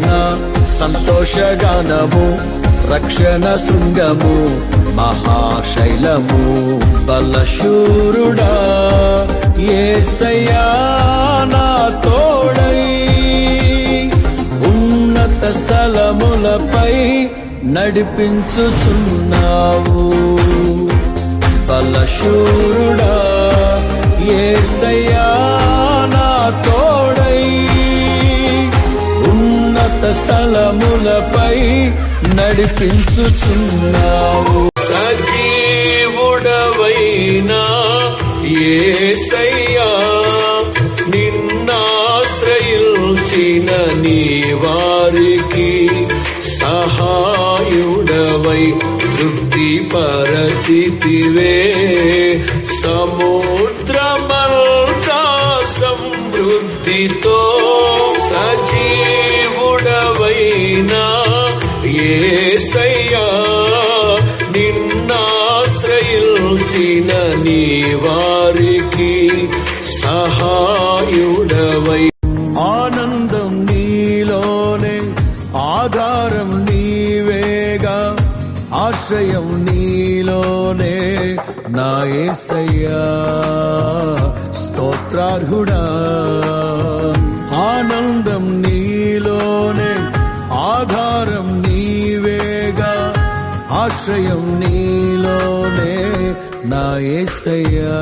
నా సంతోషగానము, రక్షణ శృంగము, మహాశైలము. బలశూరుడా యేసయ్యా నా తోడై, ఉన్నత స్థలములపై నడిపించుచున్నావు. బలశూరుడా యేసయ్యా నా తోడై, ఉన్నత స్థలములపై నడిపించుచున్నావు. సజీవుడవైనా యేసయ్యా, నిన్నాశ్రయించిన నీ వారికి సహాయుడవై తృప్తిపరచితివే. సముద్రమంతా సమృద్ధితో సజీవుడవైనా యేసయ్యా, నిన్నాశ్రయించిన నీ వారికి సహాయుడవై. ఆనందం నీలోనే, ఆధారం నీవేగా, ఆశ్రయం నీలోనే నా యేసయ్యా స్తోత్రార్హుడా. ఆనందం నీలోనే, ఆధారం నీవేగా, ఆశ్రయం నీలోనే నా యేసయ్యా.